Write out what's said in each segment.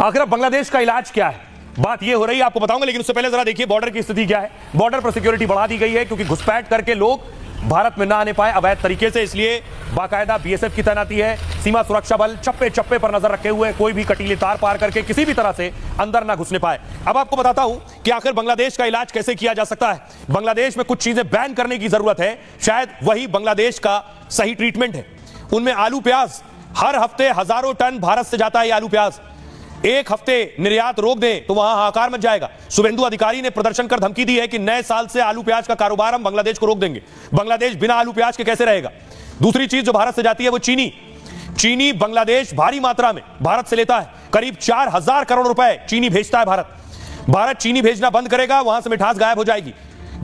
आखिर अब बांग्लादेश का इलाज क्या है, बात यह हो रही है, आपको बताऊंगा। लेकिन उससे पहले जरा देखिए बॉर्डर की स्थिति क्या है। बॉर्डर पर सिक्योरिटी बढ़ा दी गई है क्योंकि घुसपैठ करके लोग भारत में ना आने पाए अवैध तरीके से, इसलिए बाकायदा बीएसएफ की तैनाती है। सीमा सुरक्षा बल चप्पे चप्पे पर नजर रखे हुए, कोई भी कटीले तार पार करके किसी भी तरह से अंदर ना घुसने पाए। अब आपको बताता हूं कि आखिर बांग्लादेश का इलाज कैसे किया जा सकता है। बांग्लादेश में कुछ चीजें बैन करने की जरूरत है, शायद वही बांग्लादेश का सही ट्रीटमेंट है। उनमें आलू प्याज, हर हफ्ते हजारों टन भारत से जाता है आलू प्याज, एक हफ्ते निर्यात रोक दें तो वहां हाहाकार मच जाएगा। शुभेंदु अधिकारी ने प्रदर्शन कर धमकी दी है कि नए साल से आलू प्याज का कारोबार हम बांग्लादेश को रोक देंगे। बांग्लादेश बिना आलू प्याज के कैसे रहेगा। दूसरी चीज जो भारत से जाती है वो चीनी बांग्लादेश भारी मात्रा में भारत से लेता है, करीब 4000 करोड़ रुपए चीनी भेजता है भारत चीनी भेजना बंद करेगा, वहां से मिठास गायब हो जाएगी।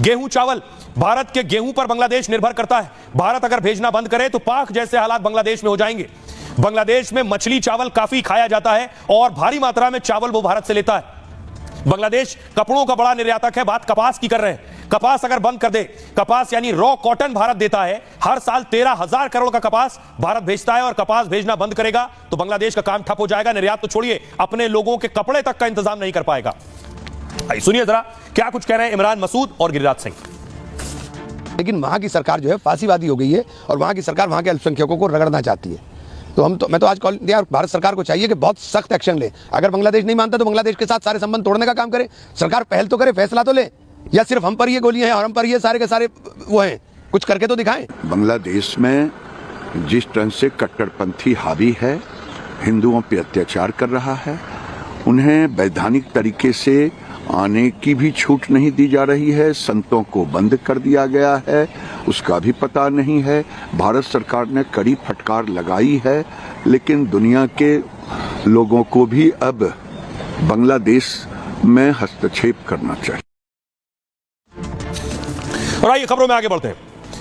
गेहूं चावल, भारत के गेहूं पर बांग्लादेश निर्भर करता है, भारत अगर भेजना बंद करे तो पाक जैसे हालात बांग्लादेश में हो जाएंगे। बांग्लादेश में मछली चावल काफी खाया जाता है और भारी मात्रा में चावल वो भारत से लेता है। बांग्लादेश कपड़ों का बड़ा निर्यातक है, बात कपास की कर रहे हैं। कपास अगर बंद कर दे, कपास यानी रॉ कॉटन भारत देता है, हर साल 13,000 करोड़ का कपास भारत भेजता है और कपास भेजना बंद करेगा तो बांग्लादेश का काम ठप हो जाएगा। निर्यात तो छोड़िए, अपने लोगों के कपड़े तक का इंतजाम नहीं कर पाएगा। सुनिए जरा क्या कुछ कह रहे हैं इमरान मसूद और गिरिराज सिंह। लेकिन वहां की सरकार जो है फांसीवादी हो गई है और वहां की सरकार वहां के अल्पसंख्यकों को रगड़ना चाहती है। तो मैं तो आज कॉल दिया, भारत सरकार को चाहिए कि बहुत सख्त एक्शन ले। अगर बांग्लादेश नहीं मानता तो बांग्लादेश के साथ सारे संबंध तोड़ने का काम करे। सरकार पहल तो करे, फैसला तो ले, या सिर्फ हम पर ये गोलियां हैं और हम पर ये सारे के सारे वो हैं, कुछ करके तो दिखाएं। बांग्लादेश में जिस तरह से कट्टरपंथी हावी है, हिंदुओं पे अत्याचार कर रहा है, उन्हें वैधानिक तरीके से आने की भी छूट नहीं दी जा रही है, संतों को बंद कर दिया गया है, उसका भी पता नहीं है। भारत सरकार ने कड़ी फटकार लगाई है, लेकिन दुनिया के लोगों को भी अब बांग्लादेश में हस्तक्षेप करना चाहिए। और आइए खबरों में आगे बढ़ते हैं।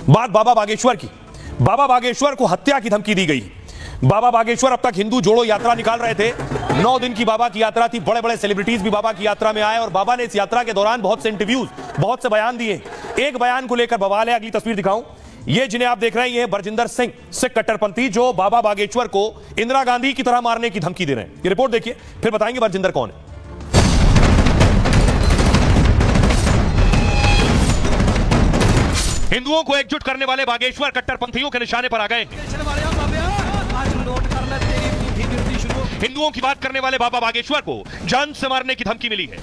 बात बाबा बागेश्वर की। बाबा बागेश्वर को हत्या की धमकी दी गई। बाबा बागेश्वर अब तक हिंदू जोड़ो यात्रा निकाल रहे थे। 9 दिन की बाबा की यात्रा थी, बड़े बड़े सेलिब्रिटीज भी बाबा की यात्रा में आए और बाबा ने इस यात्रा के दौरान बहुत से इंटरव्यूज, बहुत से बयान दिए। एक बयान को लेकर बवाल है, अगली तस्वीर दिखाऊं। ये जिन्हें आप देख रहे हैं ये बरजिंदर सिंह, सिख कट्टरपंथी, जो बाबा बागेश्वर को इंदिरा गांधी की तरह मारने की धमकी दे रहे हैं। ये रिपोर्ट देखिए, फिर बताएंगे बरजिंदर कौन है। हिंदुओं को एकजुट करने वाले बागेश्वर कट्टरपंथियों के निशाने पर आ गए। हिंदुओं की बात करने वाले बाबा बागेश्वर को जान से मारने की धमकी मिली है।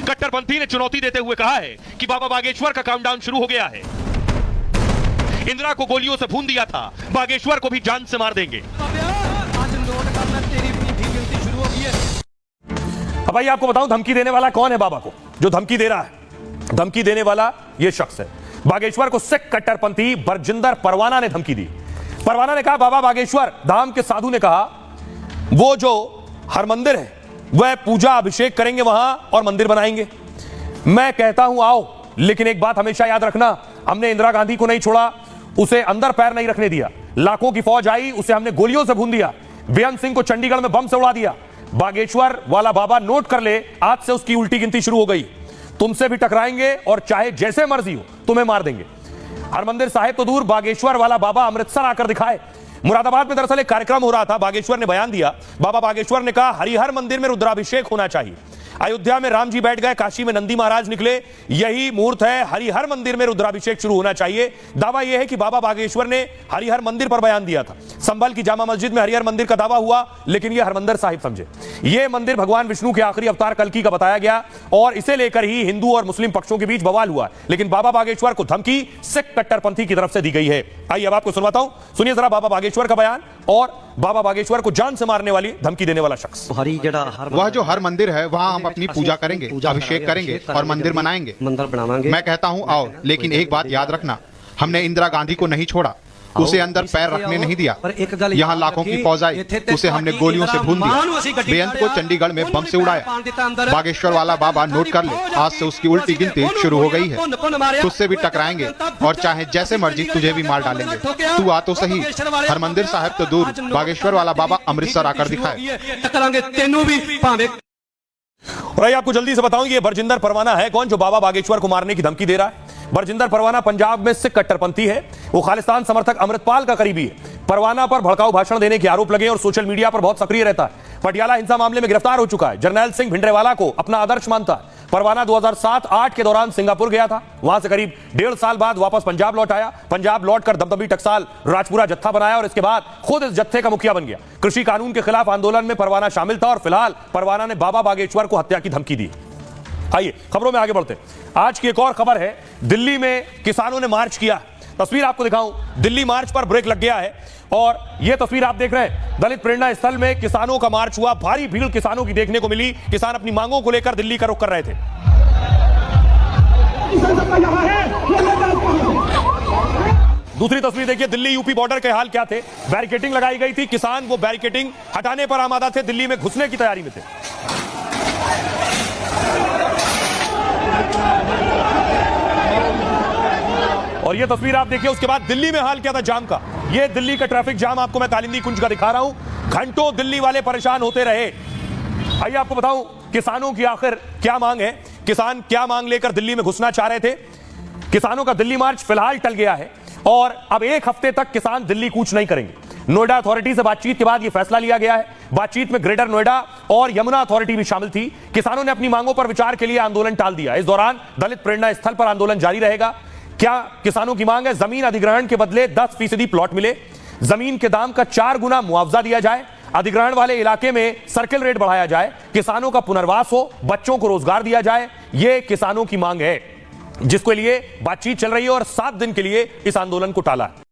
कट्टरपंथी ने चुनौती देते हुए कहा है कि बाबा बागेश्वर का काउंटडाउन शुरू हो गया है। इंदिरा को गोलियों से भून दिया था, बागेश्वर को भी जान से मार देंगे। अब भाई आपको बताऊं धमकी देने वाला कौन है बाबा को, जो धमकी दे रहा है। धमकी देने वाला यह शख्स है, बागेश्वर को सिख कट्टरपंथी बरजिंदर परवाना ने धमकी दी। परवाना ने कहा बाबा बागेश्वर धाम के साधु ने कहा वो जो हरमंदिर है वह पूजा अभिषेक करेंगे वहां और मंदिर बनाएंगे। मैं कहता हूं आओ, लेकिन एक बात हमेशा याद रखना, हमने इंदिरा गांधी को नहीं छोड़ा, उसे अंदर पैर नहीं रखने दिया। लाखों की फौज आई, उसे हमने गोलियों से भून दिया। बेअंत सिंह को चंडीगढ़ में बम से उड़ा दिया। बागेश्वर वाला बाबा नोट कर ले, आज से उसकी उल्टी गिनती शुरू हो गई। तुमसे भी टकराएंगे और चाहे जैसे मर्जी हो तुम्हें मार देंगे। हरमंदिर साहिब तो दूर, बागेश्वर वाला बाबा अमृतसर आकर दिखाए। मुरादाबाद में दरअसल एक कार्यक्रम हो रहा था, बागेश्वर ने बयान दिया। बाबा बागेश्वर ने कहा हरिहर मंदिर में रुद्राभिषेक होना चाहिए। अयोध्या में राम जी बैठ गए, काशी में नंदी महाराज निकले, यही मुहूर्त है, हरिहर मंदिर में रुद्राभिषेक शुरू होना चाहिए। दावा यह है कि बाबा बागेश्वर ने हरिहर मंदिर पर बयान दिया था। संभल की जामा मस्जिद में हरिहर मंदिर का दावा हुआ, लेकिन यह हरमंदिर साहिब समझे। यह मंदिर भगवान विष्णु के आखिरी अवतार कल्कि का बताया गया और इसे लेकर ही हिंदू और मुस्लिम पक्षों के बीच बवाल हुआ। लेकिन बाबा बागेश्वर को धमकी सिख कट्टरपंथी की तरफ से दी गई है। आइए अब आपको सुनवाता हूं, सुनिए जरा बाबा बागेश्वर का बयान और बाबा बागेश्वर को जान से मारने वाली धमकी देने वाला शख्स। वह जो हर मंदिर है वहाँ हम अपनी पूजा करेंगे, अभिषेक करेंगे और मंदिर बनाएंगे, मंदिर बनाएंगे। मैं कहता हूँ आओ, लेकिन एक बात याद रखना, हमने इंदिरा गांधी को नहीं छोड़ा, उसे अंदर पैर रखने नहीं दिया। यहाँ लाखों की फौज आई, उसे हमने गोलियों से भून दिया। बेअंत को चंडीगढ़ में बम से उड़ाया। बागेश्वर वाला बाबा नोट कर ले, आज से उसकी उल्टी गिनती शुरू हो गई है। तुझसे भी टकराएंगे और चाहे जैसे मर्जी तुझे भी मार डालेंगे। तू आ तो सही, हरमंदिर साहिब तो दूर, बागेश्वर वाला बाबा अमृतसर आकर दिखाए। और आपको जल्दी से बताऊं ये बरजिंदर परवाना है कौन, जो बाबा बागेश्वर को मारने की धमकी दे रहा है। बरजिंदर परवाना पंजाब में सिख कट्टरपंथी है। वो खालिस्तान समर्थक अमृतपाल का करीबी है। परवाना पर भड़काऊ भाषण देने के आरोप लगे और सोशल मीडिया पर बहुत सक्रिय रहता है। पटियाला हिंसा मामले में गिरफ्तार हो चुका है। जर्नैल सिंह भिंडरेवाला को अपना आदर्श मानता है। परवाना 2007-8 के दौरान सिंगापुर गया था। वहां से करीब 1.5 साल बाद वापस पंजाब लौट आया। पंजाब लौटकर दमदमी टकसाल राजपुरा जत्था बनाया और इसके बाद खुद इस जत्थे का मुखिया बन गया। कृषि कानून के खिलाफ आंदोलन में परवाना शामिल था और फिलहाल परवाना ने बाबा बागेश्वर को हत्या की धमकी दी। आइए खबरों में आगे बढ़ते हैं। आज की एक और खबर है, दिल्ली में किसानों ने मार्च किया। तस्वीर आपको दिखाऊं, दिल्ली मार्च पर ब्रेक लग गया है और यह तस्वीर आप देख रहे हैं, दलित प्रेरणा स्थल में किसानों का मार्च हुआ। भारी भीड़ किसानों की देखने को मिली। किसान अपनी मांगों को लेकर दिल्ली का रुख कर रहे थे। दूसरी तस्वीर देखिए, दिल्ली यूपी बॉर्डर के हाल क्या थे। बैरिकेडिंग लगाई गई थी, किसान वो बैरिकेडिंग हटाने पर आमादा थे, दिल्ली में घुसने की तैयारी में थे। और ये तस्वीर आप देखिए, उसके बाद दिल्ली में हाल क्या था जाम का। ये दिल्ली का ट्रैफिक जाम आपको मैं कालिंदी कुंज का दिखा रहा हूं। घंटों दिल्ली वाले परेशान होते रहे। आइए आपको बताऊं किसानों की आखिर क्या मांग है, किसान क्या मांग लेकर दिल्ली में घुसना चाह रहे थे। किसानों का दिल्ली मार्च फिलहाल टल गया है और अब 1 हफ्ते तक किसान दिल्ली कूच नहीं करेंगे। नोएडा अथॉरिटी से बातचीत के बाद यह फैसला लिया गया है। बातचीत में ग्रेटर नोएडा और यमुना अथॉरिटी भी शामिल थी। किसानों ने अपनी मांगों पर विचार के लिए आंदोलन टाल दिया। इस दौरान दलित प्रेरणा स्थल पर आंदोलन जारी रहेगा। क्या किसानों की मांग है? जमीन अधिग्रहण के बदले 10% प्लॉट मिले, जमीन के दाम का 4 गुना मुआवजा दिया जाए, अधिग्रहण वाले इलाके में सर्किल रेट बढ़ाया जाए, किसानों का पुनर्वास हो, बच्चों को रोजगार दिया जाए। यह किसानों की मांग है जिसके लिए बातचीत चल रही है और 7 दिन के लिए इस आंदोलन को टाला है।